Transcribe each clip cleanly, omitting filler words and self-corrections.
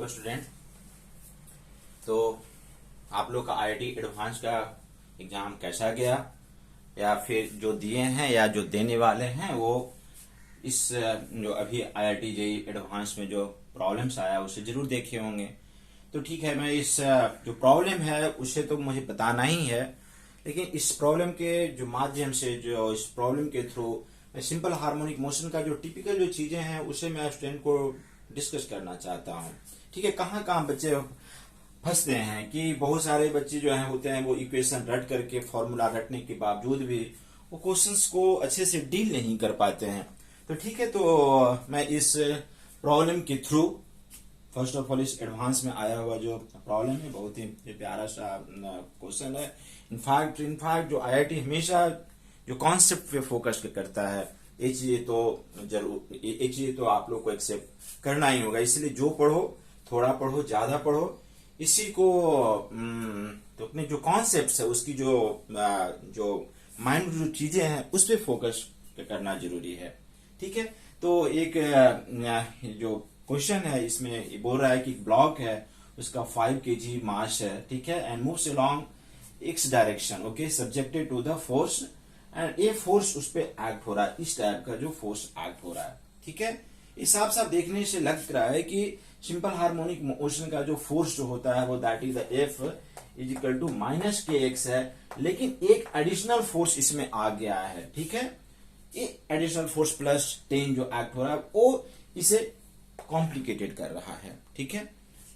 Hello student. तो आप लोग का आईआईटी एडवांस का एग्जाम कैसा गया, या फिर जो दिए हैं या जो देने वाले हैं वो इस जो अभी आईआईटी जेईई एडवांस में जो प्रॉब्लम्स आया उसे जरूर देखे होंगे। तो ठीक है, मैं इस जो प्रॉब्लम है उसे तो मुझे बताना ही है, लेकिन इस प्रॉब्लम के जो माध्यम से, जो इस प्रॉब्लम के थ्रू मैं सिंपल हार्मोनिक मोशन का जो टिपिकल जो चीजें हैं उसे मैं स्टूडेंट को डिस्कस करना चाहता हूँ। ठीक है, कहाँ कहाँ बच्चे फंसते हैं कि बहुत सारे बच्चे जो हैं होते हैं वो इक्वेशन रट करके, फॉर्मूला रटने के बावजूद भी वो क्वेश्चंस को अच्छे से डील नहीं कर पाते हैं। तो ठीक है, तो मैं इस प्रॉब्लम के थ्रू फर्स्ट ऑफ ऑल इस एडवांस में आया हुआ जो प्रॉब्लम है बहुत ही प्यारा सा क्वेश्चन है। इनफैक्ट जो आईआईटी हमेशा जो कॉन्सेप्ट पे फोकस करता है, एक चीज तो आप लोग को एक्सेप्ट करना ही होगा। इसलिए जो पढ़ो, थोड़ा पढ़ो, ज्यादा पढ़ो, इसी को तो अपने जो कॉन्सेप्ट है उसकी जो माइंड जो चीजें हैं उस पर फोकस करना जरूरी है। ठीक है, तो एक जो क्वेश्चन है इसमें ये बोल रहा है कि ब्लॉक है, उसका 5 kg मास है, ठीक है, and moves along X direction, okay, subjected to the force, and ये फोर्स उस पर एक्ट हो रहा है, इस टाइप का जो फोर्स एक्ट हो रहा है। ठीक है, इस हिसाब से देखने से लग रहा है कि सिंपल हार्मोनिक मोशन का जो फोर्स जो होता है वो that is the F is equal to minus K X है, लेकिन एक एडिशनल फोर्स इसमें आ गया है। ठीक है, ये एडिशनल फोर्स प्लस 10 जो एक्ट हो रहा है वो इसे कॉम्प्लिकेटेड कर रहा है। ठीक है,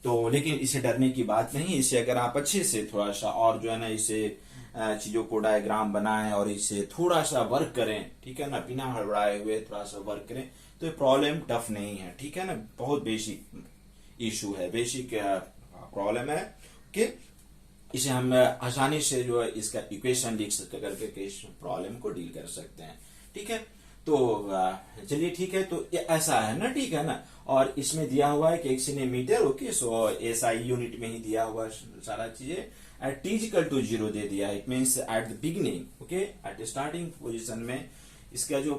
तो लेकिन इसे डरने की बात नहीं। इसे अगर आप अच्छे से थोड़ा सा और जो है ना इसे चीजों को डायग्राम बनाएं और इसे थोड़ा सा वर्क करें, ठीक है ना, बिना हड़बड़ाए हुए थोड़ा सा वर्क करें, तो ये प्रॉब्लम टफ नहीं है। ठीक है ना, बहुत बेसिक इशू है, बेसिक प्रॉब्लम है कि इसे हम आसानी से जो है इसका इक्वेशन लिख करके इस प्रॉब्लम को डील कर सकते हैं। ठीक है, तो चलिए ठीक है, तो ये ऐसा है ना, ठीक है ना, और इसमें दिया हुआ है कि 1 centimetre, okay, so SI unit में ही दिया हुआ सारा चीजें। एट टी इक्वल टू 0 दे दिया है, it means at the beginning, okay, at starting position में इसका जो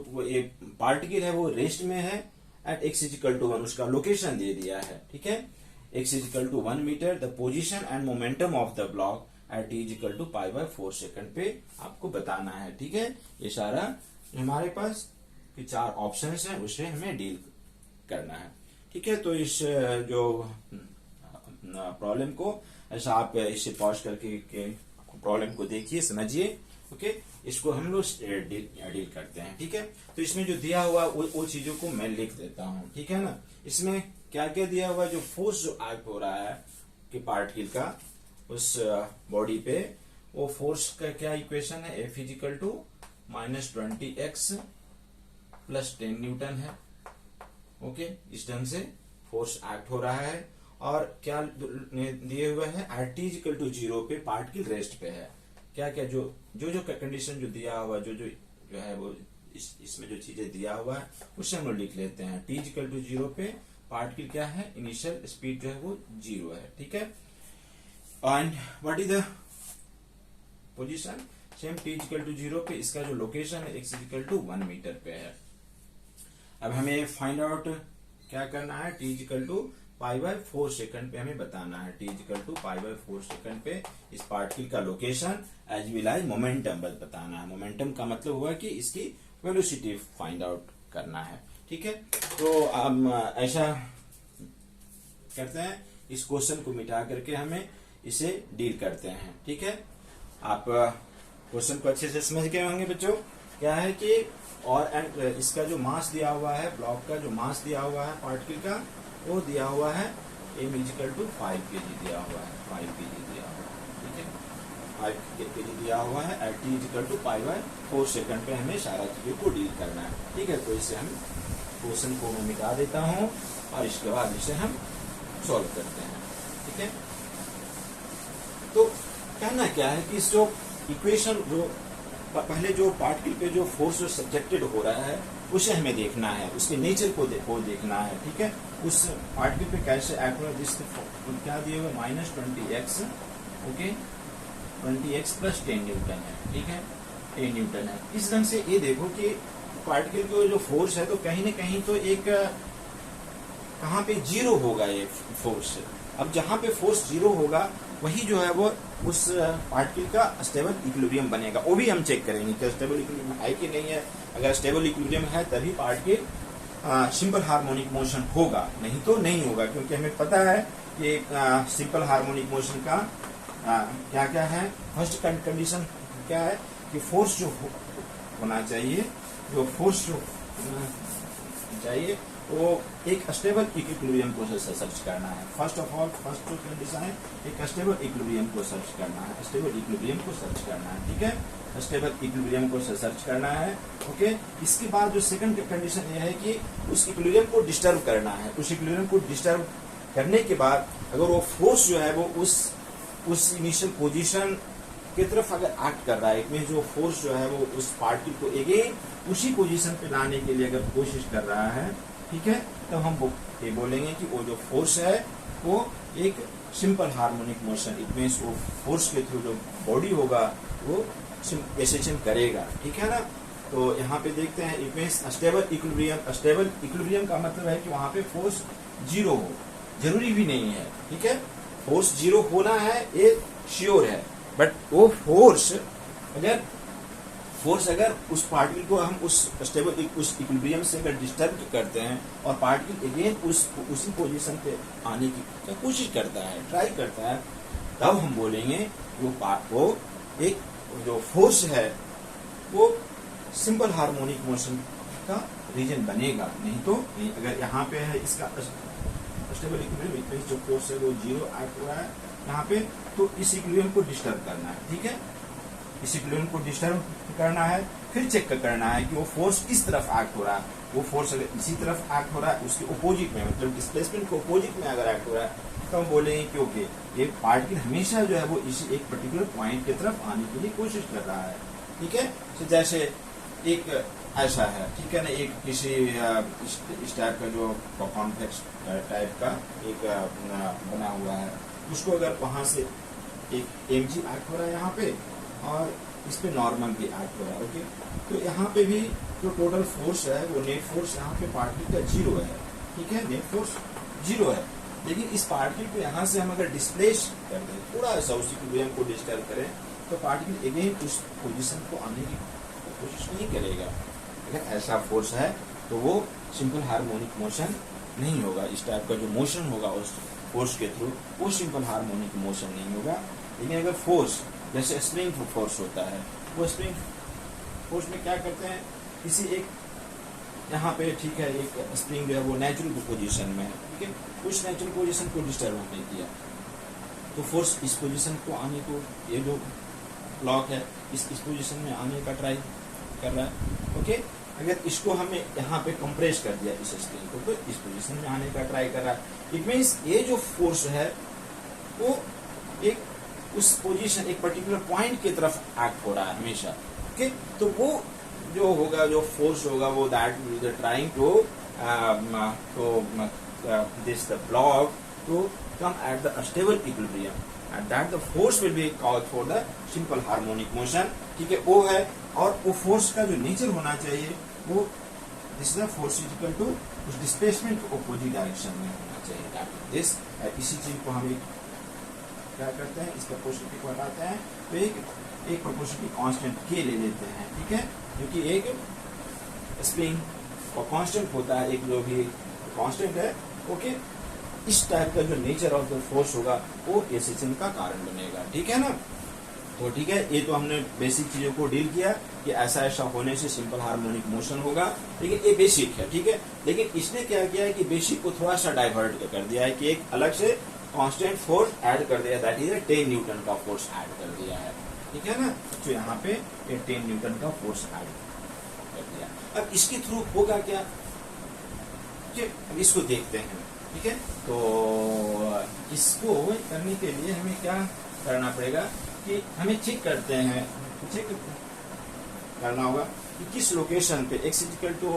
पार्टिकल है वो रेस्ट में है, एट एक्स इक्वल टू 1 उसका लोकेशन दे दिया है। ठीक है, X equal to 1 metre, the position and momentum of the block at T equal to π/4 second पे आपको बताना है। ठीक है, ये सारा हमारे पास 4 ऑप्शंस हैं उसे हमें डील करना है। ठीक है, तो इस जो प्रॉब्लम को ऐसा आप इसे पॉज करके प्रॉब्लम को देखिए, समझिए, ओके, इसको हम लोग डील करते हैं। ठीक है, तो इसमें जो दिया हुआ वो चीजों को मैं लिख देता हूँ। ठीक है ना, इसमें क्या क्या दिया हुआ, जो फोर्स जो एक्ट हो रहा है कि पार्टिकल का उस बॉडी पे, वो फोर्स का क्या इक्वेशन है, F equal to -20x plus 10 newton है। ओके, इस ढंग से फोर्स एक्ट हो रहा है, और क्या दिए हुए हैं, एट टी इक्वल टू 0 पे पार्टिकल रेस्ट पे है। क्या क्या जो कंडीशन जो दिया हुआ, जो है वो इसमें जो चीजें दिया हुआ है उससे हम लोग लिख लेते हैं। टी इक्वल टू 0 पे पार्टिकल क्या है, इनिशियल स्पीड जो है वो 0 है। ठीक है, and what is the position, same T equal to 0 पे इसका जो लोकेशन है एक्स इक्वल टू 1 मीटर पे है। अब हमें फाइंड आउट क्या करना है, टी इक्वल टू π/4 सेकंड पे हमें बताना है, टी इक्वल टू π/4 सेकंड पे इस पार्टिकल का location as well as momentum बताना है। मोमेंटम का मतलब हुआ कि इसकी वेलोसिटी फाइंड आउट करना है। ठीक है, तो अब ऐसा करते हैं, इस क्वेश्चन को मिटा करके हमें इसे डील करते हैं। ठीक है, आप क्वेश्चन को अच्छे से समझ गए होंगे बच्चों। क्या है कि और इसका जो मास दिया हुआ है, ब्लॉक का जो मास दिया हुआ है पार्टिकल का, वो दिया हुआ है m इजिकल टू 5 kg दिया हुआ है, 5 kg दिया हुआ है। ठीक है, 5 kg दिया हुआ है, at T equal to π/4 second पे हमें सारा चीजों को डील करना है। ठीक है, तो इसे हम क्वेश्चन को मैं मिटा देता हूँ और इसके बाद इसे हम सॉल्व करते हैं। ठीक है, तो कहना क्या है कि इस जो इक्वेशन जो पहले जो पार्टिकल पे जो फोर्स जो सब्जेक्टेड हो रहा है उसे हमें देखना है, उसके नेचर को देखना है। ठीक है, उस पार्टिकल पे कैसे एक्ट हो रहा है, क्या दिए हुए -20x, okay, 20x plus 10 newton है। ठीक है, 10 न्यूटन है। इस ढंग से ये देखो कि पार्टिकल का जो फोर्स है तो कहीं ना कहीं तो एक कहाँ पे जीरो होगा ये फोर्स। अब जहाँ पे फोर्स जीरो होगा वही जो है वो उस पार्टिकल का स्टेबल इक्विलिब्रियम बनेगा। वो भी हम चेक करेंगे कि स्टेबल इक्विलिब्रियम है कि नहीं है। अगर स्टेबल इक्विलिब्रियम है तभी पार्टिकल सिंपल हार्मोनिक मोशन होगा, नहीं तो नहीं होगा। क्योंकि हमें पता है कि सिंपल हार्मोनिक मोशन का क्या क्या है। फर्स्ट कंडीशन क्या है कि फोर्स जो होना चाहिए, जो फोर्स जो चाहिए वो एक स्टेबल इक्विलिब्रियम को सर्च करना है। फर्स्ट ऑफ ऑल फर्स्ट जो कंडीशन है एक स्टेबल इक्विलिब्रियम को सर्च करना है, स्टेबल इक्विलिब्रियम को सर्च करना है, ठीक है। स्टेबल इक्विलिब्रियम को सर्च करना है, ओके। इसके बाद जो सेकंड कंडीशन ये है कि उस इक्विलिब्रियम को डिस्टर्ब करना है। उस इक्विलिब्रियम को डिस्टर्ब करने के बाद अगर वो फोर्स जो है वो उस इनिशियल पोजीशन की तरफ अगर एक्ट कर रहा है, इट मीन जो फोर्स जो है वो उस पार्टिकल को अगेन उसी पोजीशन पे लाने के लिए अगर कोशिश कर रहा है, ठीक है, तो हम ये बोलेंगे कि वो जो फोर्स है वो एक simple harmonic motion, it means वो फोर्स के थ्रू जो बॉडी होगा वो एसेशन करेगा, ठीक है ना। तो यहाँ पे देखते हैं it means stable equilibrium. Stable equilibrium का मतलब है कि वहां पे फोर्स जीरो हो, जरूरी भी नहीं है, ठीक है। फोर्स जीरो होना है ये श्योर है, बट वो फोर्स अगर उस पार्टिकल को हम उस स्टेबल उस इक्विलिब्रियम से अगर डिस्टर्ब करते हैं और पार्टिकल अगेन उसी पोजीशन पे आने की कोशिश करता है, ट्राई करता है, तब हम बोलेंगे वो एक जो फोर्स है वो सिंपल हार्मोनिक मोशन का रीजन बनेगा, नहीं तो नहीं। अगर यहाँ पे है इसका स्टेबल इक्विलिब्रियम, जो फोर्स है वो जीरो एक्ट हो रहा है यहाँ पे, तो इस इक्विलिब्रियम को डिस्टर्ब करना है, ठीक है। इस इक्विलिब्रियम को डिस्टर्ब करना है, फिर चेक करना है कि वो फोर्स किस तरफ एक्ट हो रहा है। वो फोर्स अगर इसी तरफ एक्ट हो रहा है, उसके अपोजिट में, मतलब डिस्प्लेसमेंट के अपोजिट में अगर एक्ट हो रहा है, तो हम बोलेंगे कि ओके ये पार्टिकल हमेशा जो है वो इसी एक पर्टिकुलर पॉइंट की तरफ आने के लिए कोशिश कर रहा है, ठीक है। तो जैसे एक ऐसा है, ठीक है ना, एक किसी इस टाइप का जो कॉन्वेक्स टाइप का एक बना हुआ है, उसको अगर वहां से एक mg एक्ट हो रहा है यहाँ पे और इस पे नॉर्मल भी एक्ट हो रहा है, ओके। तो यहाँ पे भी जो टोटल फोर्स है वो नेट फोर्स यहाँ पे पार्टिकल का जीरो है, ठीक है, नेट फोर्स जीरो है। लेकिन इस पार्टिकल को यहाँ से हम अगर डिस्प्लेस कर दें, थोड़ा सा उसी इक्विलिब्रियम को डिस्टर्ब करें, तो पार्टिकल अगेन उस पोजीशन को आने की कोशिश नहीं करेगा। अगर ऐसा फोर्स है तो वो सिंपल हार्मोनिक मोशन नहीं होगा। इस टाइप का जो मोशन होगा उस फोर्स के थ्रू वो सिंपल हार्मोनिक मोशन नहीं होगा। लेकिन अगर फोर्स जैसे स्प्रिंग फोर्स होता है, वो स्प्रिंग फोर्स में क्या करते हैं, किसी एक यहाँ पे, ठीक है, एक स्प्रिंग जो है वो नेचुरल पोजीशन में है, ठीक है, उस नेचुरल पोजीशन को डिस्टर्ब नहीं किया, तो फोर्स इस पोजीशन को आने को, ये जो ब्लॉक है इस पोजीशन में आने का ट्राई कर रहा है, ओके। अगर इसको हमें यहाँ पे कंप्रेस कर दिया इस स्प्रिंग को, तो इस पोजीशन में आने का ट्राई कर रहा है। इट मीन्स ये जो फोर्स है वो एक उस पोजीशन, एक पर्टिकुलर पॉइंट की तरफ एक्ट हो रहा है हमेशा, ओके। तो वो जो होगा, जो फोर्स होगा वो that trying to this the block to come at the stable equilibrium, and that the force will be called for the simple harmonic motion, ठीक है, वो है। और वो फोर्स का जो नेचर होना चाहिए वो this the force is equal to उस डिस्प्लेसमेंट को अपोजिट डायरेक्शन में होना चाहिए। दिस इसी चीज को हम क्या करते हैं, इस प्रोपोर्शनलिटी को हटाते हैं, तो एक प्रोपोर्शनलिटी कांस्टेंट के ले लेते हैं, ठीक है, क्योंकि एक स्प्रिंग और कांस्टेंट होता है, एक जो भी कांस्टेंट है, ओके। इस टाइप का जो नेचर ऑफ द फोर्स होगा वो एसेशन का कारण बनेगा, ठीक है ना। तो ठीक है, ये तो हमने बेसिक चीजों को डील किया कि ऐसा ऐसा होने से सिंपल हार्मोनिक मोशन होगा, लेकिन ये बेसिक है, ठीक है। लेकिन इसने क्या किया है कि बेसिक को थोड़ा सा डाइवर्ट कर दिया है कि एक अलग से कांस्टेंट फोर्स ऐड कर दिया, दैट इज 10 न्यूटन का फोर्स ऐड कर दिया है, ठीक है ना। तो यहाँ पे 10 न्यूटन का फोर्स ऐड कर दिया। अब इसके थ्रू होगा क्या, अब इसको देखते हैं, ठीक है। तो इसको करने के लिए हमें क्या करना पड़ेगा कि हमें चेक करते हैं, चेक करना होगा कि किस लोकेशन पे x इक्वल टू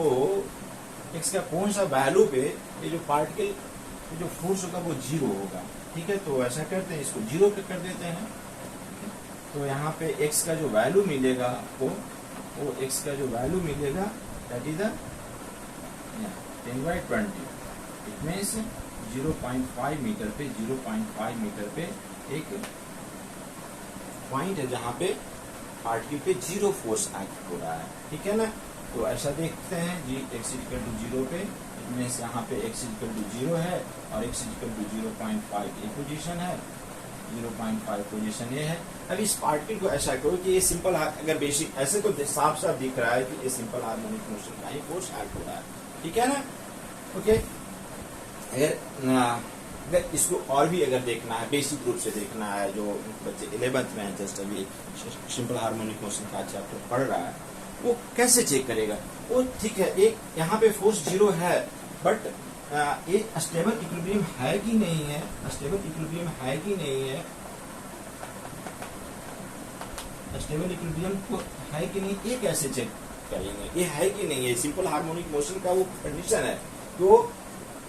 x का कौन सा वैल्यू पे ये जो पार्टिकल जो फोर्स होगा वो जीरो होगा, ठीक है। तो ऐसा करते हैं, इसको जीरो पे कर देते हैं। तो यहाँ पे x का जो वैल्यू मिलेगा वो x का जो वैल्यू मिलेगा that is 10/20, it means 0.5 metre पे 0.5 मीटर पे एक पॉइंट है जहां पे पार्टिकल पे जीरो फोर्स एक्ट हो रहा है, ठीक है ना। तो ऐसा देखते हैं जी, x इक्वल टू 0 पे इट मीन्स यहाँ पे x इक्वल टू 0 है और x इक्वल टू 0.5 ये पोजीशन है, 0.5 पोजीशन ये है। अब इस पार्टिकल को ऐसा करो कि ये सिंपल, अगर बेसिक ऐसे तो साफ साफ दिख रहा है कि ये सिंपल हार्मोनिक मोशन का ही फोर्स एक्ट हो रहा है, ठीक है ना। ओके, अगर इसको और भी अगर देखना है, बेसिक रूप से देखना है, जो बच्चे 11th में है, जस्ट अभी सिंपल हार्मोनिक मोशन का चैप्टर पढ़ रहा है, वो कैसे चेक करेगा। वो ठीक है, एक यहाँ पे फोर्स 0 है, बट ये स्टेबल इक्विलिब्रियम है कि नहीं है, स्टेबल इक्विलिब्रियम है कि नहीं है, स्टेबल इक्विलिब्रियम को है कि नहीं, ये कैसे चेक करेंगे, ये है कि नहीं है। सिंपल हार्मोनिक मोशन का वो कंडीशन है, तो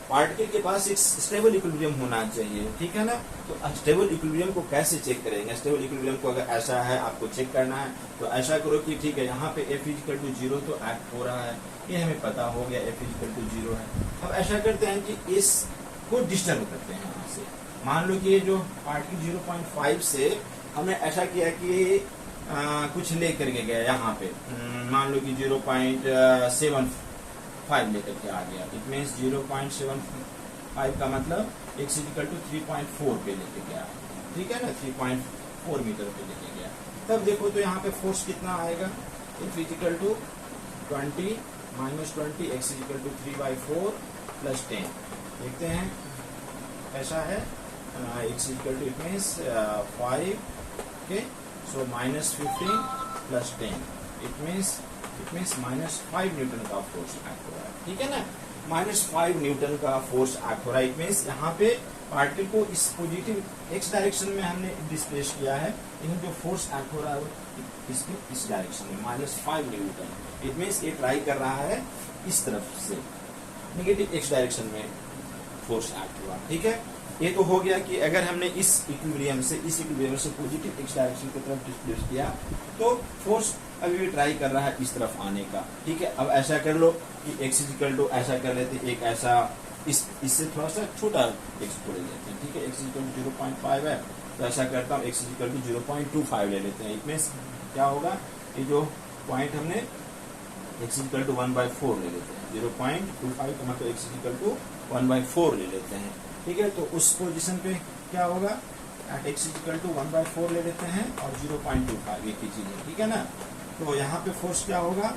पार्टिकल के पास एक स्टेबल इक्विलिब्रियम होना चाहिए, ठीक है ना। तो स्टेबल इक्विलिब्रियम को कैसे चेक करेंगे। स्टेबल इक्विलिब्रियम को अगर ऐसा है आपको चेक करना है, तो ऐसा करो कि ठीक है, यहाँ पे F इक्वल टू 0 तो एक्ट हो रहा है, ये हमें पता हो गया F इक्वल टू 0 है। अब ऐसा करते हैं कि इसको डिस्टर्ब करते हैं यहाँ से। मान लो कि ये जो पार्टिकल 0.5 से हमने ऐसा किया कि कुछ लेकर के गया यहाँ पे, मान लो कि 0.75 लेकर के आ गया, इट मीन्स 0.75 का मतलब x इक्वल टू 3.4 पे लेके गया, ठीक है ना, 3.4 मीटर पे लेके गया। तब देखो तो यहाँ पे फोर्स कितना आएगा, F equal to 20 minus 20 x equal to 3/4 plus 10। देखते हैं ऐसा है, x equal to it means 5, okay, so minus 15 plus 10 it means minus 5 newton का फोर्स एक्ट हो रहा है, ठीक है ना। माइनस 5 न्यूटन का फोर्स एक्ट हो रहा है, इट मीन्स यहाँ पे पार्टिकल को इस पॉजिटिव x डायरेक्शन में हमने डिस्प्लेस किया है, लेकिन जो फोर्स एक्ट हो रहा है वो इस डायरेक्शन में माइनस 5 न्यूटन। इट मीन्स ये ट्राई कर रहा है इस तरफ से, नेगेटिव x डायरेक्शन में फोर्स एक्ट हुआ, ठीक है। ये तो हो गया कि अगर हमने इस इक्विलिब्रियम से पॉजिटिव x डायरेक्शन की तरफ डिस्प्लेस किया, तो फोर्स अभी भी ट्राई कर रहा है इस तरफ आने का, ठीक है। अब ऐसा कर लो कि x इक्वल टू ऐसा कर लेते, एक ऐसा इससे थोड़ा सा छोटा x को ले लेते हैं, ठीक है। x इक्वल टू 0.5 है, तो ऐसा करता हूँ x इक्वल टू 0.25 ले लेते हैं। इसमें क्या होगा, ये जो पॉइंट हमने x इक्वल टू 1/4 ले लेते हैं, 0.25 का मतलब x इक्वल टू 1/4 ले लेते हैं, ठीक है। तो उस पोजीशन पे क्या होगा, x इक्वल टू 1/4 ले लेते हैं और 0.25 एक ही चीज है, ठीक है ना। तो यहाँ पे फोर्स क्या होगा,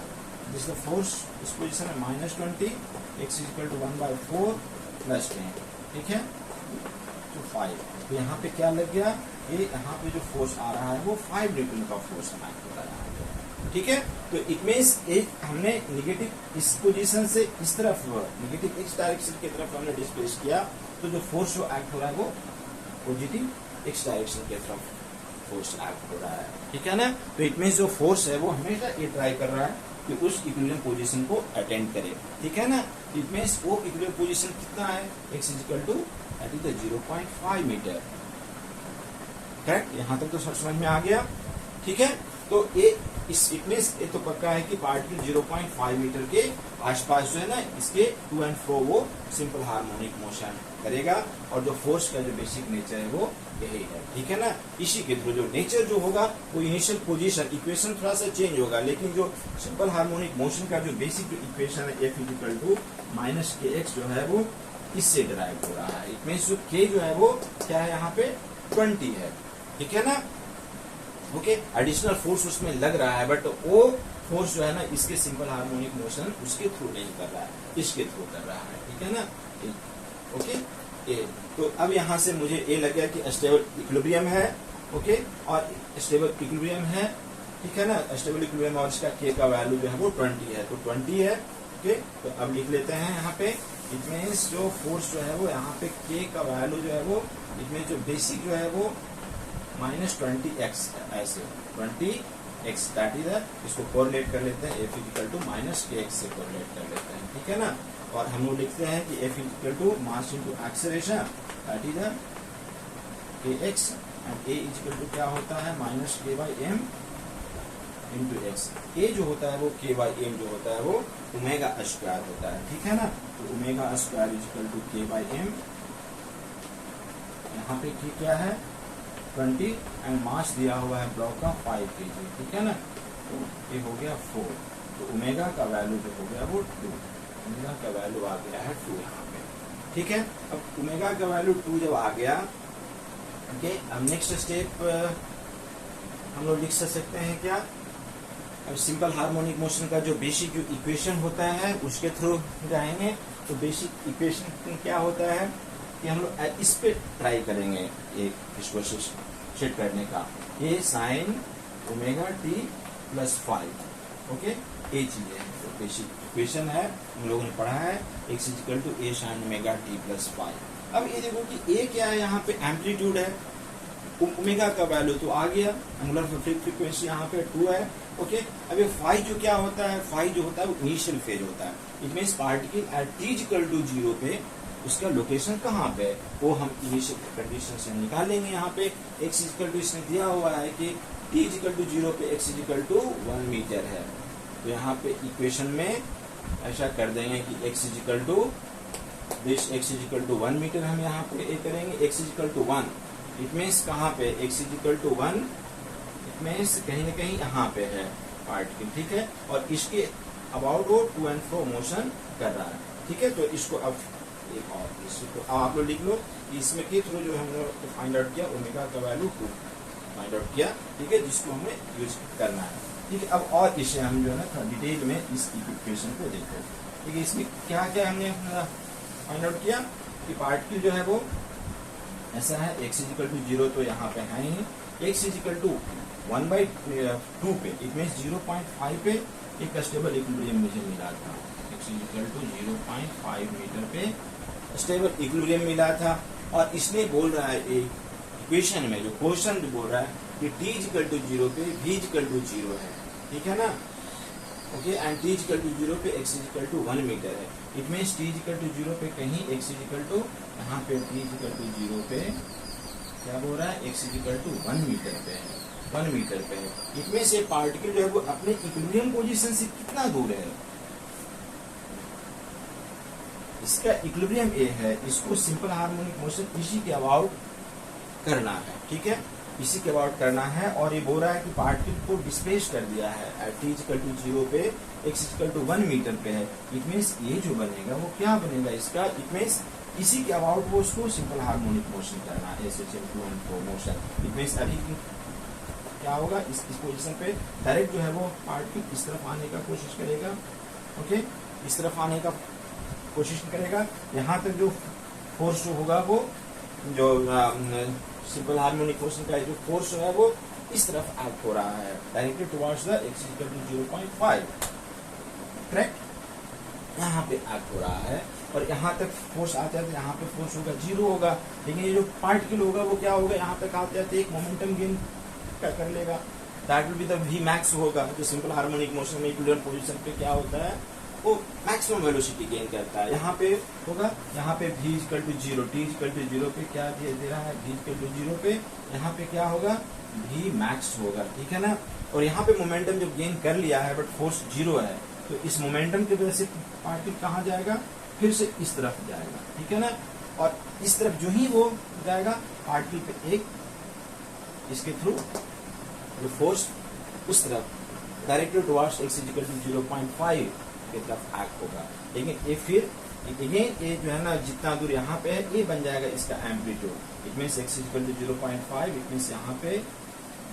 जिसका फोर्स इस पोजीशन में minus 20 x equal to 1/4 plus 10, ठीक है, तो 5। तो यहाँ पे क्या लग गया, ये यहाँ पे जो फोर्स आ रहा है वो 5 न्यूटन का फोर्स एक्ट हो रहा है, ठीक है। तो इट मीन्स एक हमने नेगेटिव इस पोजीशन से इस तरफ नेगेटिव x डायरेक्शन की तरफ हमने डिस्प्लेस किया, तो जो फोर्स जो एक्ट हो रहा है वो पॉजिटिव x डायरेक्शन की तरफ फोर्स एक्ट हो रहा है, ठीक है ना। तो इट मीन्स जो फोर्स है वो हमेशा ये ट्राई कर रहा है कि उस इक्विलिब्रियम पोजीशन को अटेंड करे, ठीक है ना। इट मीन्स वो इक्विलिब्रियम पोजीशन कितना है, x equal to that is 0.5 metre, correct. यहाँ तक तो समझ में आ गया, ठीक है। तो ये इट मीन्स ये तो पक्का है कि पार्टिकल 0.5 मीटर के आसपास जो है ना, इसके टू एंड फ्रो वो सिंपल हार्मोनिक मोशन करेगा, और जो फोर्स का जो बेसिक नेचर है वो यही है, ठीक है ना। इसी के थ्रू जो नेचर जो होगा वो इनिशियल पोजीशन इक्वेशन थोड़ा सा चेंज होगा, लेकिन जो सिंपल हार्मोनिक मोशन का जो बेसिक जो इक्वेशन है F equal to minus kx जो है वो इससे डिराइव हो रहा है। इट मीन्स जो k जो है वो क्या है, यहाँ पे 20 है, ठीक है ना। ओके, एडिशनल फोर्स उसमें लग रहा है, बट वो फोर्स जो है ना इसके सिंपल हार्मोनिक मोशन उसके थ्रू नहीं कर रहा है, इसके थ्रू कर रहा है, ठीक है ना। ओके, तो अब यहाँ से मुझे ये लग गया कि स्टेबल इक्विलिब्रियम है, ओके, और स्टेबल इक्विलिब्रियम है, ठीक है ना। स्टेबल इक्विलिब्रियम और इसका k का वैल्यू जो है वो 20 है, तो 20 है, ओके। तो अब लिख लेते हैं यहाँ पे, इट मीन्स जो फोर्स जो है वो यहाँ पे k का वैल्यू जो है वो, इट मीन्स जो बेसिक जो है वो माइनस 20x, ऐसे 20x दैट इज, इसको कोरिलेट कर लेते हैं, F equal to minus kx से कोरिलेट कर लेते हैं, ठीक है ना। और हम लोग लिखते हैं कि F equal to mass into acceleration that is kx, and A equal to क्या होता है, माइनस k/m इंटू एक्स। ए जो होता है वो के बाई एम जो होता है वो ओमेगा स्क्वायर होता है, ठीक है ना। तो omega square is equal to K by M. यहाँ पे की क्या है 20 एंड मास दिया हुआ है ब्लॉक का 5 kg, ठीक है ना। तो ये हो गया 4। तो ओमेगा का वैल्यू जो हो गया वो 2, ओमेगा का वैल्यू आ गया है 2 यहाँ पे, ठीक है। अब ओमेगा का वैल्यू 2 जब आ गया, ओके, अब नेक्स्ट स्टेप हम लोग लिख सकते हैं क्या, अब सिंपल हार्मोनिक मोशन का जो बेसिक जो इक्वेशन होता है उसके थ्रू जाएंगे। तो बेसिक इक्वेशन क्या होता है कि हम लोग इस पे ट्राई करेंगे एक इसको सेट करने का, ये sign omega T plus 5, okay, ये चीजें हैं। तो बेसिक इक्वेशन है, हम लोगों ने पढ़ा है, X equal to A sine omega T plus 5। अब ये देखो कि ए क्या है, यहाँ पे एम्पलीट्यूड है, ओमेगा का वैल्यू तो आ गया, एंगुलर फ्रीक्वेंसी यहाँ पे 2 है, ओके। अब ये फाई जो क्या होता है, फाई जो होता है वो इनिशियल फेज होता है। It means particle at T equal to 0 पे उसका लोकेशन कहाँ पे, वो हम इनिशियल कंडीशन से निकालेंगे। यहाँ पे एक्स इक्वल टू इसने दिया हुआ है कि टी इक्वल टू 0 पे एक्स इक्वल टू 1 मीटर है। तो यहाँ पे इक्वेशन में ऐसा कर देंगे कि X equal to this, X equal to 1 metre हम यहाँ पे करेंगे, X equal to 1। It means कहाँ पे X equal to 1, it means कहीं ना कहीं यहाँ पे है पार्टिकल, ठीक है। और इसके अबाउट वो टू एंड फ्रो मोशन कर रहा है, ठीक है। तो इसको अब एक और इसको आप लोग लिख लो, इसमें के थ्रू जो हम लोग फाइंड आउट किया ओमेगा का वैल्यू 2 फाइंड आउट किया, ठीक है, जिसको हमें यूज करना है, ठीक है। अब और इसे हम जो है ना डिटेल में इस इक्वेशन को देखो, ठीक है। इसमें क्या क्या हमने फाइंड आउट किया कि पार्टिकल जो है वो ऐसा है, एक्स इक्वल टू 0 तो यहाँ पे है ही, एक्स इक्वल टू 1/2 पे, इट मीन्स 0.5 पे एक स्टेबल इक्विलिब्रियम मुझे मिला था, एक्स इक्वल टू 0.5 मीटर पे स्टेबल इक्विलिब्रियम मिला था। और इसने बोल रहा है एक इक्वेशन में जो क्वेश्चन बोल रहा है कि टी इक्वल टू 0 पे v इक्वल टू 0 है, ठीक है ना, okay. And T equal to 0 पे एक्स इक्वल टू 1 मीटर है। It means T equal to 0 पे कहीं एक्स इक्वल टू, यहाँ पे टी इक्वल टू 0 पे क्या बोल रहा है, एक्स इक्वल टू 1 मीटर पे है, 1 मीटर पे है। इट मीन्स ये पार्टिकल जो है वो अपने इक्विलिब्रियम पोजीशन से कितना दूर है, इसका इक्विलिब्रियम ए है, इसको सिंपल हार्मोनिक मोशन इसी के अबाउट करना है, ठीक है, इसी के अबाउट करना है। और ये बोल रहा है कि पार्टिकल को डिस्प्लेस कर दिया है एट टी इक्वल टू 0 पे, एक्स इक्वल टू 1 मीटर पे है। इट मीन्स ये जो बनेगा वो क्या बनेगा इसका, इट मीन्स इसी के अबाउट वो उसको सिंपल हार्मोनिक मोशन करना है, ऐसे to and fro motion. It means अभी क्या होगा, इस पोजीशन पे डायरेक्ट जो है वो पार्टिकल इस तरफ आने का कोशिश करेगा, ओके, इस तरफ आने का कोशिश करेगा। यहाँ तक जो फोर्स जो होगा वो जो सिंपल हार्मोनिक मोशन का जो फोर्स है वो इस तरफ एक्ट हो रहा है, directed towards the X equal to 0.5, correct, यहाँ पे एक्ट हो रहा है। और यहाँ तक फोर्स आते आते यहाँ पे फोर्स होगा 0 होगा, लेकिन ये जो पार्टिकल होगा वो क्या होगा, यहाँ तक आते आते एक मोमेंटम गेन कर लेगा, that will be the v max होगा। जो सिंपल हार्मोनिक मोशन में इक्विलिब्रियम पोजीशन पे क्या होता है, वो मैक्सिमम वेलोसिटी गेन करता है। यहाँ पे होगा, यहाँ पे v equal to 0, t equal to 0 पे क्या दे रहा है, v इक्वल टू 0 पे यहाँ पे क्या होगा, v मैक्स होगा, ठीक है ना। और यहाँ पे मोमेंटम जब गेन कर लिया है बट फोर्स 0 है, तो इस मोमेंटम की वजह से पार्टिकल कहाँ जाएगा, फिर से इस तरफ जाएगा, ठीक है ना। और इस तरफ जो ही वो जाएगा पार्टिकल पे एक इसके थ्रू जो फोर्स उस तरफ directed towards X equal to 0.5 की तरफ एक्ट होगा। लेकिन ये फिर ये जो है ना जितना दूर यहाँ पे है ये बन जाएगा इसका amplitude. It means X equal to 0.5, it means यहाँ पे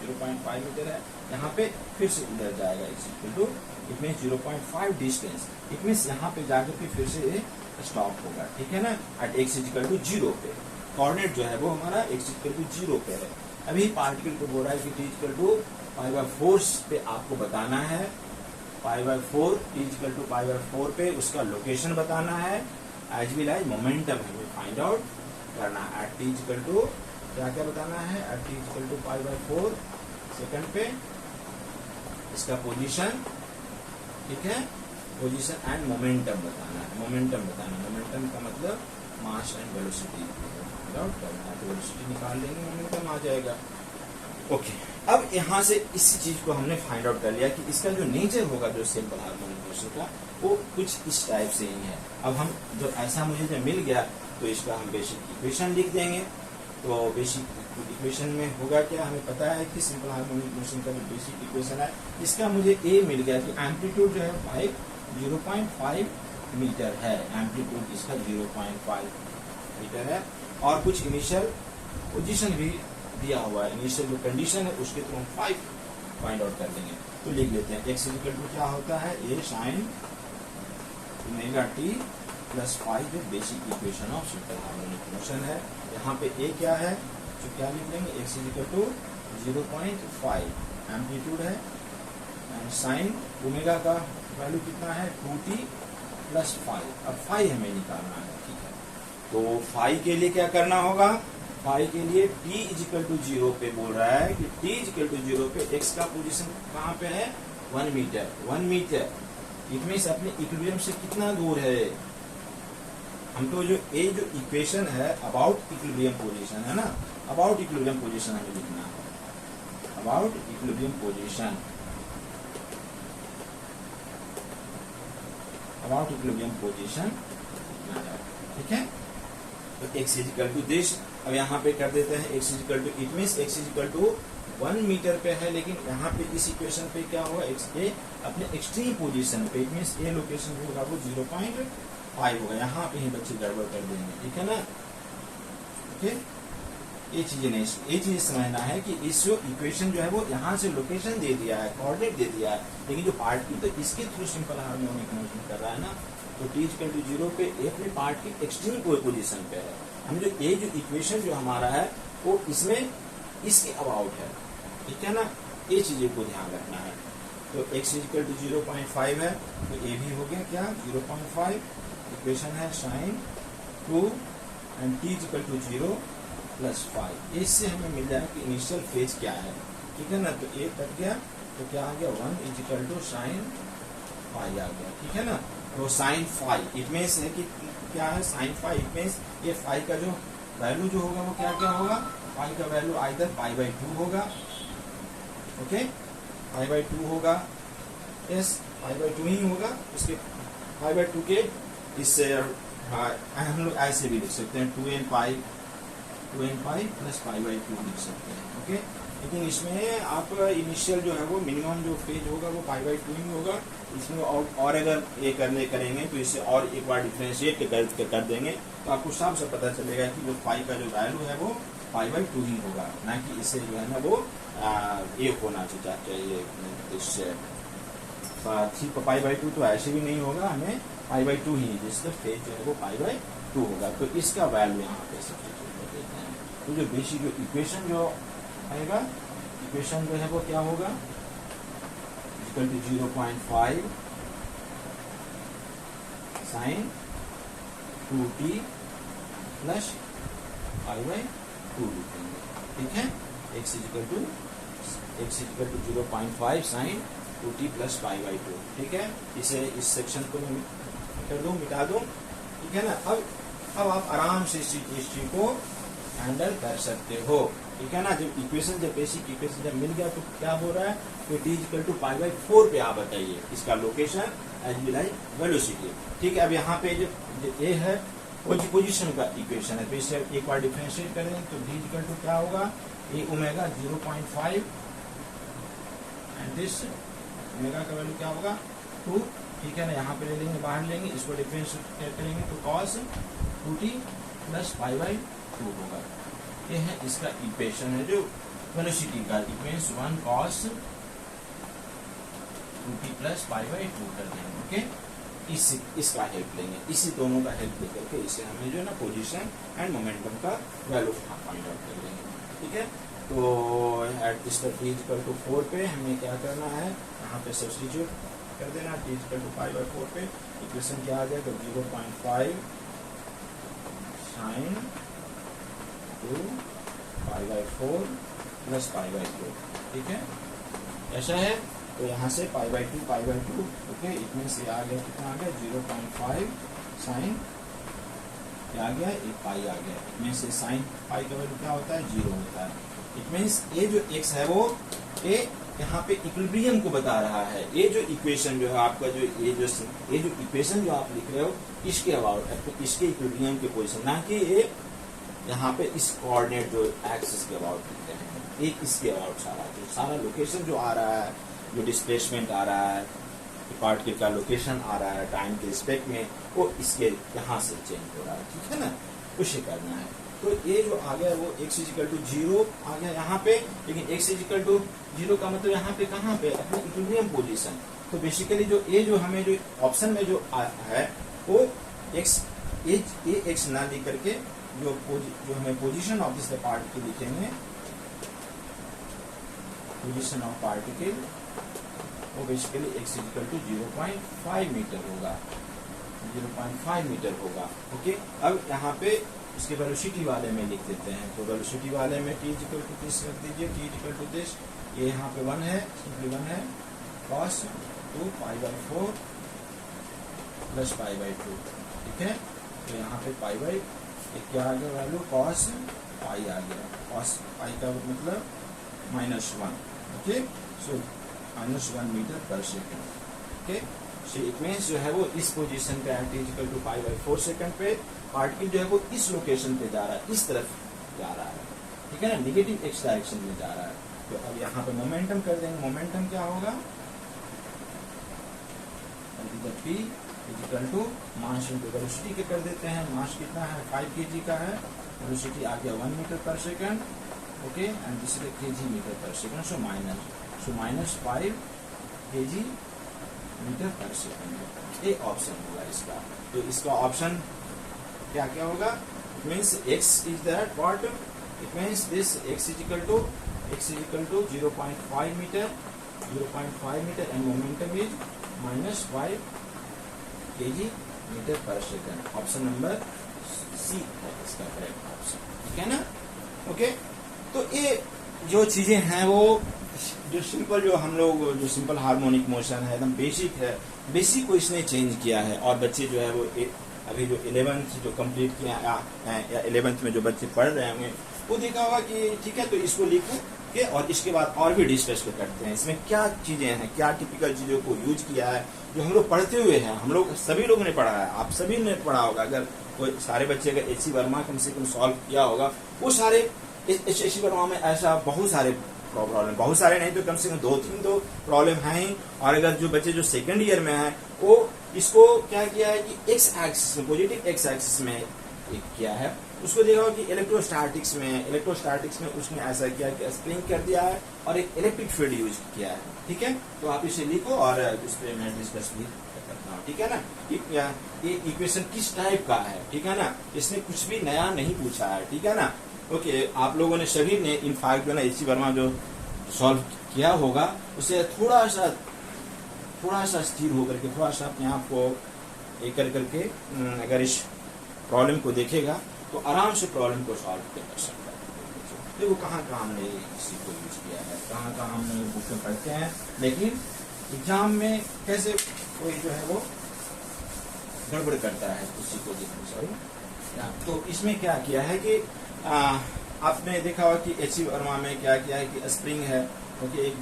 0.5 मीटर है, यहाँ पे फिर से इधर जाएगा X equal to, it means 0.5 distance, it means यहाँ पे जाकर के फिर से स्टॉप होगा, ठीक है ना, एट एक्स इक्वल टू 0 पे। कोऑर्डिनेट जो है वो हमारा एक्स इक्वल टू 0 पे है। अभी पार्टिकल को बोल रहा है कि टी इक्वल टू π/4 पे आपको बताना है, π/4 टी इक्वल टू π/4 पे उसका लोकेशन बताना है, एज वेल एज मोमेंटम हमें फाइंड आउट करना है। एट टी इक्वल टू क्या क्या बताना है, at T equal to π/4 second पे इसका पोजीशन, ठीक है, पोजीशन एंड मोमेंटम बताना है। मोमेंटम बताना, मोमेंटम का मतलब mass and velocity find out करना है। तो वेलोसिटी निकाल लेंगे, मोमेंटम आ जाएगा, ओके, अब यहाँ से इस चीज को हमने फाइंड आउट कर लिया कि इसका जो नेचर होगा जो सिंपल हार्मोनिक मोशन का वो कुछ इस टाइप से ही है। अब हम जब ऐसा मुझे जब मिल गया तो इसका हम बेसिक इक्वेशन लिख देंगे। तो बेसिक इक्वेशन में होगा क्या, हमें पता है कि सिंपल हार्मोनिक मोशन का जो बेसिक इक्वेशन है, इसका मुझे ए मिल गया कि एम्पलीट्यूड जो है 0.5 मीटर है, एम्पलीट्यूड इसका 0.5 मीटर है, और कुछ इनिशियल पोजीशन भी दिया हुआ है, इनिशियल जो कंडीशन है उसके थ्रू हम 5 फाइंड आउट कर देंगे। तो लिख लेते हैं x इक्वल टू क्या होता है, a sin omega t plus 5 जो basic equation of simple harmonic motion है। यहाँ पे a क्या है, तो क्या लिख लेंगे, x इक्वल टू 0.5 एम्पलीट्यूड है, एंड साइन ओमेगा का वैल्यू कितना है 2t प्लस 5। अब 5 हमें निकालना है, ठीक है। तो 5 के लिए क्या करना होगा, 5 के लिए t इजिकल टू 0 पे बोल रहा है कि t इजिकल टू 0 पे x का पोजीशन कहाँ पे है, 1 मीटर। 1 मीटर इट मीन्स अपने इक्विलिब्रियम से कितना दूर है, हमको जो इक्वेशन है अबाउट इक्विलिब्रियम पोजीशन है ना, अबाउट इक्विलिब्रियम पोजीशन हमें लिखना है, about equilibrium position, about equilibrium position लिखना है, ठीक है। तो x इजिकल टू दिस, अब यहाँ पे कर देते हैं x equal to, it means x equal to 1 metre पे है, लेकिन यहाँ पे इस इक्वेशन पे क्या होगा, x ए अपने एक्सट्रीम पोजीशन पे, इट मीन्स ए लोकेशन होगा वो 0.5 होगा। यहाँ पे ही बच्चे गड़बड़ कर देंगे, ठीक है ना। ओके, ये चीज समझना है कि इस जो इक्वेशन जो है वो यहाँ से लोकेशन दे दिया है, कोऑर्डिनेट दे दिया है, लेकिन जो पार्ट की तो इसके थ्रू सिंपल हार्मोनिक मोशन कर रहा है ना, तो t इक्वल टू 0 पे ए अपने पार्ट की एक्सट्रीम पोजीशन पे है। हम जो ए जो इक्वेशन जो हमारा है वो इसमें इसके अबाउट है, ठीक है ना, ये चीजें को ध्यान रखना है। तो x इक्वल टू 0.5 है, तो ए भी हो गया क्या 0.5, इक्वेशन है sine 2 and t equal to 0 plus 5। इससे हमें मिल जाएगा कि इनिशियल फेज क्या है, ठीक है ना। तो ए कट गया तो क्या आ गया 1 इक्वल टू साइन 5 आ गया, ठीक है ना। तो साइन 5 इट मीन्स है कि क्या है, साइन 5 इट मीन्स ये 5 का जो वैल्यू जो होगा वो क्या क्या होगा, 5 का वैल्यू आइदर π/2 होगा, ओके, π/2 होगा, यस π/2 ही होगा। उसके π/2 के इससे हम लोग ऐसे भी लिख सकते हैं 2n पाई प्लस π/2 लिख सकते हैं, ओके। लेकिन इसमें आप इनिशियल जो है वो मिनिमम जो फेज होगा वो π/2 ही होगा। इसमें और अगर ये करेंगे तो इससे और एक बार डिफ्रेंशिएट कर देंगे तो आपको साफ से पता चलेगा कि जो फाई का जो वैल्यू है वो π/2 ही होगा, ना कि इससे जो है ना वो ये होना चाहिए इससे π/2 तो ऐसे भी नहीं होगा, हमें π/2 ही जिसका फेज जो है वो π/2 होगा। तो इसका वैल्यू यहाँ पे सब्स्टिट्यूट कर देते हैं। तो जो बेसिक जो इक्वेशन जो आएगा, इक्वेशन जो है वो क्या होगा, equal to 0.5 sine 2t plus π/2 लिखेंगे, ठीक है। x equal to 0.5 sine 2t plus π/2, ठीक है। इसे इस सेक्शन को मैं कर दूं, मिटा दूं, ठीक है ना। अब आप आराम से इस चीज को हैंडल कर सकते हो, ठीक है ना। जब इक्वेशन जब बेसिक इक्वेशन जब मिल गया तो क्या हो रहा है, तो t इक्वल टू π/4 पे आप बताइए इसका location as well as velocity, ठीक है। अब यहाँ पे जो ए है वो पोजीशन का इक्वेशन है, तो इसे एक बार डिफरेंशिएट करें तो d इक्वल टू क्या होगा, ए ओमेगा 0.5 एंड दिस ओमेगा का वैल्यू क्या होगा 2, ठीक है ना। यहाँ पे ले लेंगे, बाहर लेंगे, इसको डिफरेंशिएट करेंगे तो cos 2t प्लस π/2 होगा। ये है इसका इक्वेशन है जो वेलोसिटी का, it means 1 cos 2t plus π/2 कर देंगे, ओके। इसका हेल्प लेंगे, इसी दोनों का हेल्प लेकर के इसे हमें जो है ना पोजीशन एंड मोमेंटम का वैल्यू फाइंड आउट कर लेंगे, ठीक है। तो at this t equal to 4 पे हमें क्या करना है, यहाँ पे सब्स्टिट्यूट कर देना, t इक्वल टू π/4 पे इक्वेशन क्या आ जाएगा 0.5 साइन 2 π/4 प्लस π/2, ठीक है, ऐसा है। तो यहाँ से π/2 ओके, इतने से आ गया, कितना आ गया 0.5 साइन क्या आ गया, एक पाई आ गया। इतने से साइन पाई का वैल्यू क्या होता है 0 होता है, इट मीन्स ये जो x है वो ये यहाँ पे इक्विलिब्रियम को बता रहा है। ये जो इक्वेशन जो है आपका जो ये जो इक्वेशन जो आप लिख रहे हो इसके अबाउट, इसके इक्विलिब्रियम के पोजीशन, ना कि ये यहाँ पे इस कोऑर्डिनेट जो एक्सिस के अबाउट लिखते हैं, ये इसके अबाउट सारा लोकेशन जो आ रहा है, जो डिस्प्लेसमेंट आ रहा है, पार्टिकल का लोकेशन आ रहा है टाइम के रिस्पेक्ट में, वो इसके यहाँ से चेंज हो रहा है, ठीक है ना, कुछ करना है। तो ये जो आ गया वो x इक्वल टू 0 आ गया यहाँ पे, लेकिन x इक्वल टू 0 का मतलब यहाँ पे कहाँ पे अपने इक्विलिब्रियम पोजीशन। तो बेसिकली जो ये जो हमें जो ऑप्शन में जो है वो x ना लिख करके जो हमें पोजीशन ऑफ दिस पार्टिकल लिखेंगे, पोजीशन ऑफ पार्टिकल वो basically x equal to 0.5 metre होगा, 0.5 मीटर होगा। ओके, अब यहाँ पे इसके वेलोसिटी वाले में लिख देते हैं। तो वेलोसिटी वाले में t इक्वल टू दिस रख दीजिए, t इक्वल टू दिस, ये यहाँ पे 1 है, सिंपली 1 है, cos 2π/4 प्लस π/2, ठीक है। तो यहाँ पे π/, क्या आ गया वैल्यू, cos π आ गया, cos π का मतलब -1, okay, so -1 metre per second, okay. So it means जो है वो इस पोजीशन पे t इक्वल टू π/4 सेकेंड पे पार्टिकल जो है वो इस लोकेशन पे जा रहा है, इस तरफ जा रहा है, ठीक है ना, नेगेटिव x डायरेक्शन में जा रहा है। तो अब यहाँ पे मोमेंटम कर देंगे, मोमेंटम क्या होगा, p equal to mass into velocity के कर देते हैं। मास कितना है, 5 kg का है, वेलोसिटी आ गया 1 metre per second, okay, and this is kg metre per second, so -5 kg metre per second, ये ऑप्शन होगा इसका। तो इसका ऑप्शन क्या क्या होगा, it means x is that what, it means this x is equal to 0.5 metre, 0.5 metre and momentum is -5 kg metre per second. Option number C है इसका करेक्ट ऑप्शन, ठीक है ना, ओके। तो ये जो चीजें हैं वो जो सिंपल, जो हम लोग जो सिंपल हार्मोनिक मोशन है, एकदम बेसिक है, बेसिक को इसने चेंज किया है। और बच्चे जो है वो अभी जो 11th जो कंप्लीट किया या 11th में जो बच्चे पढ़ रहे होंगे वो देखा होगा कि ठीक है, तो इसको लिख के और इसके बाद और भी डिस्कस करते हैं इसमें क्या चीजें हैं, क्या टिपिकल चीजों को यूज किया है जो हम लोग पढ़ते हुए हैं, हम लोग सभी लोगों ने पढ़ा है, आप सभी ने पढ़ा होगा। अगर कोई सारे बच्चे अगर एच सी वर्मा कम से कम सॉल्व किया होगा, वो सारे एच सी वर्मा में ऐसा बहुत सारे प्रॉब्लम, बहुत सारे नहीं तो कम से कम 2-3 तो प्रॉब्लम है ही। और अगर जो बच्चे जो सेकंड ईयर में है वो इसको क्या किया है कि एक्स एक्सिस में, पॉजिटिव एक्स एक्सिस में एक किया है, उसको देखा कि इलेक्ट्रोस्टैटिक्स में उसने ऐसा किया कि स्प्रिंग कर दिया है और एक इलेक्ट्रिक फील्ड यूज किया है, ठीक है। तो आप इसे लिखो और इस पे मैं डिस्कस भी करता हूँ, ठीक है ना। ये इक्वेशन किस टाइप का है, ठीक है ना, इसने कुछ भी नया नहीं पूछा है, ठीक है ना, ओके। आप लोगों ने सभी ने इनफैक्ट जो है ना एच सी वर्मा जो सॉल्व किया होगा उसे थोड़ा सा स्थिर होकर के, थोड़ा सा अपने आप को एक करके अगर इस प्रॉब्लम को देखेगा तो आराम से प्रॉब्लम को सॉल्व कर सकता है। देखो कहाँ हमने इसी को यूज किया है, कहाँ हमने बुक में पढ़ते हैं, लेकिन एग्जाम में कैसे कोई जो है वो गड़बड़ करता है उसी को देखने, सॉरी। तो इसमें क्या किया है कि आपने देखा होगा कि एच सी वर्मा में क्या किया है कि स्प्रिंग है, क्योंकि एक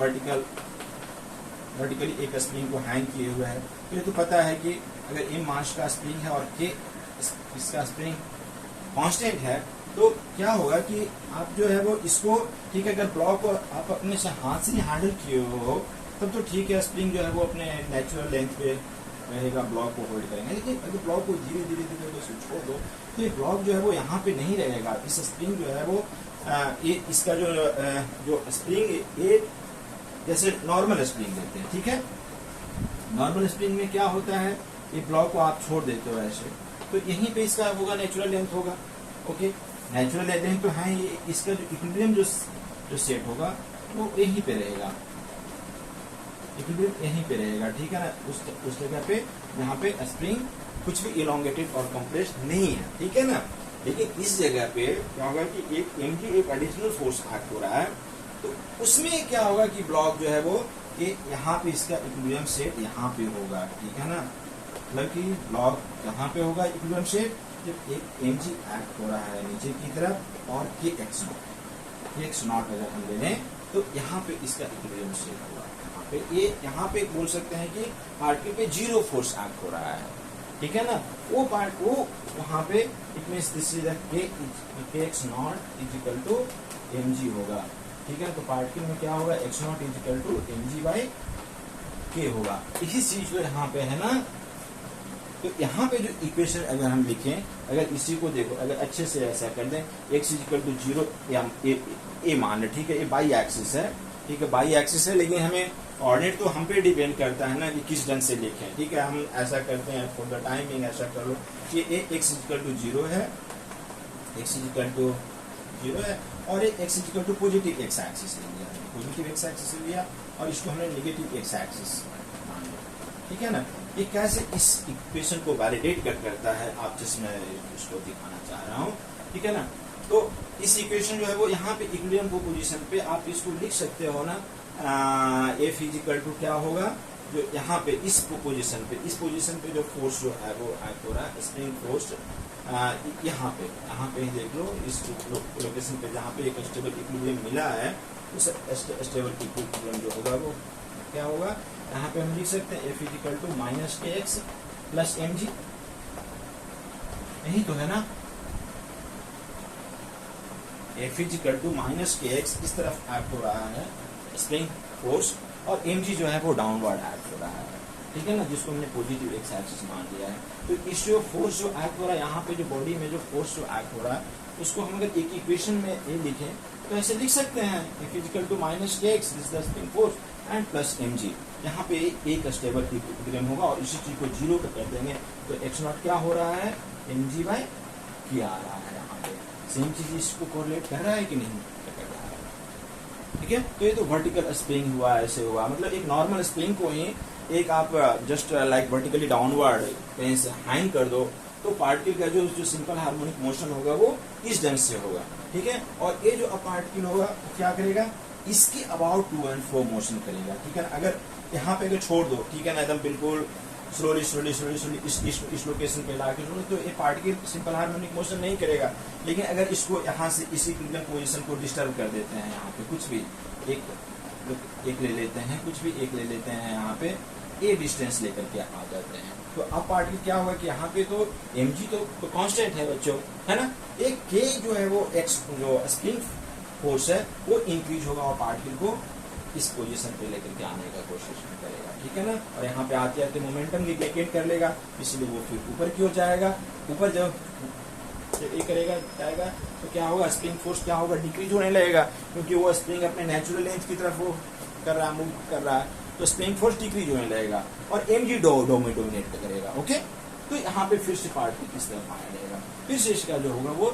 वर्टिकली एक स्प्रिंग को हैंग किए हुए है। तो ये तो पता है कि अगर m मास का स्प्रिंग है और k इसका स्प्रिंग कांस्टेंट है, तो क्या होगा कि आप जो है वो इसको, ठीक है, अगर ब्लॉक को आप अपने से हाथ से हैंडल किए हो तब तो ठीक है, स्प्रिंग जो है वो अपने नेचुरल लेंथ पे रहेगा, ब्लॉक को होल्ड करेंगे। लेकिन अगर ब्लॉक को धीरे धीरे छोड़ दो तो ये ब्लॉक जो है वो यहाँ पे नहीं रहेगा। इस स्प्रिंग जो है वो ये इसका जो स्प्रिंग ये जैसे नॉर्मल स्प्रिंग देते हैं, ठीक है। नॉर्मल स्प्रिंग में क्या होता है, ये ब्लॉक को आप छोड़ देते हो ऐसे, तो यहीं पे इसका होगा नेचुरल लेंथ होगा, ओके। नेचुरल लेंथ तो है, ये इसका जो इक्विलिब्रियम जो सेट होगा वो यहीं पे रहेगा, इक्विलिब्रियम यहीं पे रहेगा, ठीक है ना, उस जगह पे जहाँ पे स्प्रिंग कुछ भी इलोंगेटेड और कंप्रेस्ड नहीं है, ठीक है ना। लेकिन इस जगह पे क्या होगा कि एक mg एक एडिशनल फोर्स एक्ट हो रहा है, तो उसमें क्या होगा कि ब्लॉक जो है वो ये यहाँ पे इसका इक्विलिब्रियम सेट यहाँ पे होगा, ठीक है ना, मतलब कि ब्लॉक यहाँ पे होगा इक्विलिब्रियम सेट जब एक mg एक्ट हो रहा है नीचे की तरफ और k एक्स x नॉट अगर हम ले लें तो यहाँ पे इसका इक्विलिब्रियम सेट हुआ, यहाँ पे ये यहाँ पे बोल सकते हैं कि पार्टिकल पे जीरो फोर्स एक्ट हो रहा है, ठीक है ना। वो पार्ट वो वहाँ पे इट मींस दिस इज के x naught is equal to mg होगा, ठीक है। तो पार्टिकल में क्या होगा, x naught is equal to mg by k होगा। इसी चीज को यहाँ पे है ना। तो यहाँ पे जो इक्वेशन अगर हम लिखें, अगर इसी को देखो, अगर अच्छे से ऐसा कर दें, x इज इक्वल टू 0 या ए मान लें, ठीक है। ये बाई एक्सिस है, ठीक है, बाई एक्सिस है, लेकिन हमें ऑर्डिनेट तो हम पे डिपेंड करता है ना कि किस ढंग से लिखें, ठीक है। हम ऐसा करते हैं फॉर द टाइमिंग, ऐसा कर लो कि x इज इक्वल टू 0 है, x इज इक्वल टू 0 है, और एक x is equal to positive x axis ले लिया, पॉजिटिव x एक्सिस ले लिया, और इसको हमने नेगेटिव x एक्सिस मान लिया, ठीक है ना। ये कैसे इस इक्वेशन को वैलिडेट करता है, आप जिसमें इसको दिखाना चाह रहा हूँ, ठीक है ना। तो इस इक्वेशन जो है वो यहाँ पे इक्विलिब्रियम को पोजीशन पे आप इसको लिख सकते हो ना, F इज इक्वल टू क्या होगा, जो यहाँ पे इस पोजीशन पे जो फोर्स जो है वो एक्ट हो रहा है, स्प्रिंग फोर्स, यहाँ पे देख लो इस लोकेशन पे जहाँ पे एक स्टेबल इक्विलिब्रियम मिला है, उस स्टेबल इक्विलिब्रियम जो होगा वो क्या होगा, यहाँ पे हम लिख सकते हैं F is equal to minus K X plus M G, यही तो है ना। F is equal to minus K X इस तरफ एक्ट हो रहा है स्प्रिंग फोर्स, और एम जी जो है वो डाउनवर्ड एक्ट हो रहा है, ठीक है ना, जिसको हमने पॉजिटिव एक्स एक्सिस मान लिया है। तो इस जो फोर्स जो एक्ट हो रहा है यहाँ पे, जो बॉडी में जो फोर्स जो एक्ट हो रहा है, उसको हम अगर एक इक्वेशन में ये लिखें तो ऐसे लिख सकते हैं, F is equal to minus K X this the spring force and plus M G. यहाँ पे एक स्टेबल इक्विलिब्रियम होगा और इसी चीज को जीरो कर देंगे, तो एक्स नॉट क्या हो रहा है, एम जी बाई के आ रहा है। यहाँ पे सेम चीज इसको कोरिलेट कर रहा है कि नहीं कर रहा है, ठीक है। तो ये तो वर्टिकल स्प्रिंग हुआ, ऐसे हुआ, मतलब एक नॉर्मल स्प्रिंग को ही एक आप जस्ट लाइक वर्टिकली डाउनवर्ड कहीं से हैंग कर दो, तो पार्टिकल का जो सिंपल हार्मोनिक मोशन होगा वो इस ढंग से होगा, ठीक है। और ये जो पार्टिकल होगा क्या करेगा, इसके about to and fro motion करेगा, ठीक है ना। अगर यहाँ पे अगर छोड़ दो, ठीक है ना, एकदम बिल्कुल स्लोली इस लोकेशन पे लाके छोड़ो, तो ये पार्टिकल सिंपल हार्मोनिक मोशन नहीं करेगा। लेकिन अगर इसको यहाँ से इसी इक्विलिब्रियम पोजीशन को डिस्टर्ब कर देते हैं, यहाँ पे कुछ भी एक ले लेते हैं, कुछ भी एक ले लेते हैं, यहाँ पे ए डिस्टेंस लेकर के आ जाते हैं, तो अब पार्टिकल क्या होगा कि यहाँ पे तो mg तो कांस्टेंट है बच्चों, है ना। एक k जो है वो x जो स्प्रिंग फोर्स है वो इंक्रीज होगा और पार्टिकल को इस पोजीशन पे लेकर के आने का कोशिश करेगा, ठीक है ना। और यहाँ पे आते आते मोमेंटम भी गेन कर लेगा, इसलिए वो फिर ऊपर की ओर जाएगा। ऊपर जब ये करेगा जाएगा तो क्या होगा, स्प्रिंग फोर्स क्या होगा, डिक्रीज होने लगेगा, क्योंकि वो स्प्रिंग अपने नेचुरल लेंथ की तरफ वो कर रहा है, मूव कर रहा है, तो स्प्रिंग फोर्स डिक्रीज होने लगेगा और mg डोमिनेट करेगा, ओके। तो यहाँ पे फिर से पार्टिकल इस तरफ आने लगेगा, फिर से इसका जो होगा वो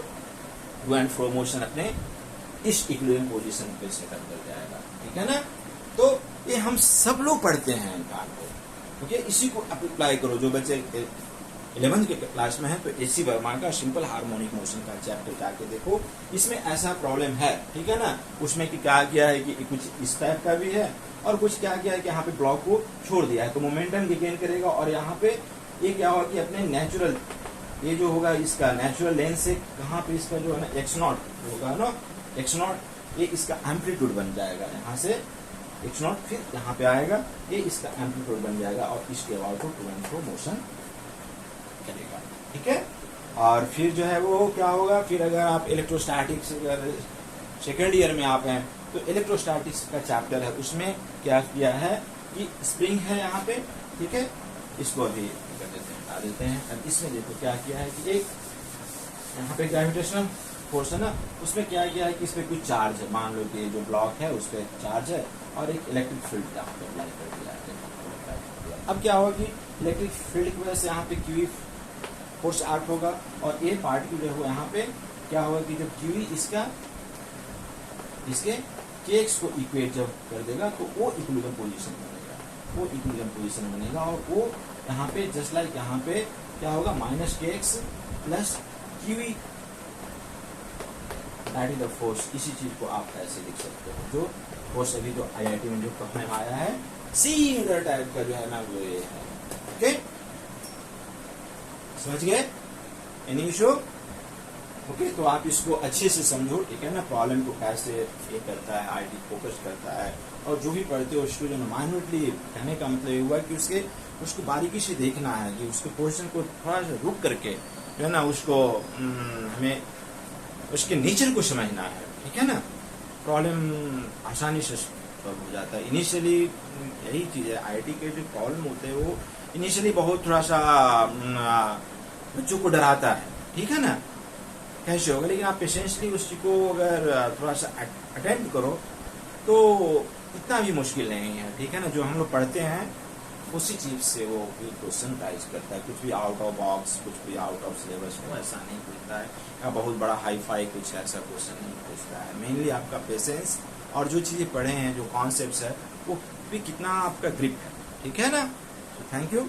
टू एंड फ्रो मोशन अपने इस इक्विलिब्रियम पोजीशन पे सेटअप कर जाएगा, ठीक है ना। तो ये हम सब लोग पढ़ते हैं इनका को, ओके। इसी को अप्लाई करो, जो बच्चे 11th के क्लास में है तो एसी वर्मा का सिंपल हार्मोनिक मोशन का चैप्टर जाके देखो, इसमें ऐसा प्रॉब्लम है, ठीक है ना। उसमें कि क्या किया है कि कुछ इस टाइप का भी है और कुछ क्या किया है कि यहाँ पे ब्लॉक को छोड़ दिया है, तो मोमेंटम गेन करेगा और यहाँ पे ये क्या होगा कि अपने नेचुरल ये जो होगा इसका नेचुरल लेंथ से कहाँ पे इसका जो है ना एक्स नॉट होगा ना, एक्स नॉट ये इसका एम्पलीट्यूड बन जाएगा, यहाँ से एक्स नॉट फिर यहाँ पे आएगा, ये इसका एम्पलीट्यूड बन जाएगा और इसके about to and fro motion करेगा, ठीक है। और फिर जो है वो क्या होगा, फिर अगर आप इलेक्ट्रोस्टैटिक्स अगर सेकेंड ईयर में आप हैं तो इलेक्ट्रोस्टैटिक्स का चैप्टर है, उसमें क्या किया है कि स्प्रिंग है यहाँ पे, ठीक है, इसको अभी कर देते हैं, हटा देते हैं। अब इसमें देखो क्या किया है कि एक यहाँ पे ग्रेविटेशनल फोर्स है ना, उसमें क्या किया है कि इस पे कुछ चार्ज है, मान लो कि जो ब्लॉक है उस पर चार्ज है और एक इलेक्ट्रिक फील्ड यहाँ पे अप्लाई कर दिया है। अब क्या होगा कि इलेक्ट्रिक फील्ड की वजह से यहाँ पे क्यूई फोर्स एक्ट होगा और ये पार्टिकल जो है यहाँ पे क्या होगा कि जब क्यूई इसका इसके केक्स को इक्वेट जब कर देगा तो वो इक्विलिब्रियम पोजीशन बनेगा, वो इक्विलिब्रियम पोजीशन बनेगा और वो यहाँ पे जस्ट लाइक यहाँ पे क्या होगा minus K X plus QE that is the force. इसी चीज को आप ऐसे लिख सकते हो, जो फोर्स अभी जो आईआईटी में जो पढ़ने में आया है सिमिलर टाइप का जो है ना वो ये है, ओके। समझ गए? Any issue? ओके, तो आप इसको अच्छे से समझो, ठीक है ना, प्रॉब्लम को कैसे ये करता है, आईटी फोकस करता है। और जो भी पढ़ते हो उसको जो माइन्यूटली कहने का मतलब ये हुआ कि उसको बारीकी से देखना है, कि उसके पोर्शन को थोड़ा सा रुक करके जो है ना उसको हमें उसके नेचर को समझना है, ठीक है ना। प्रॉब्लम आसानी से सॉल्व हो जाता है। इनिशियली यही चीज़ है, आईटी के जो प्रॉब्लम होते हैं वो इनिशियली बहुत थोड़ा सा बच्चों को डराता है, ठीक है ना, कैसे होगा। लेकिन आप पेशेंसली उस चीज को अगर थोड़ा सा अटेम्प्ट करो तो इतना भी मुश्किल नहीं है, ठीक है ना। जो हम लोग पढ़ते हैं उसी चीज से वो क्वेश्चन राइज करता है, कुछ भी आउट ऑफ बॉक्स, कुछ भी आउट ऑफ सिलेबस वो ऐसा नहीं पूछता है, या बहुत बड़ा हाई फाई कुछ ऐसा क्वेश्चन नहीं पूछता है। मेनली आपका पेशेंस और जो चीजें पढ़े हैं, जो कॉन्सेप्ट है, वो भी कितना आपका ग्रिप है, ठीक है ना। Thank you.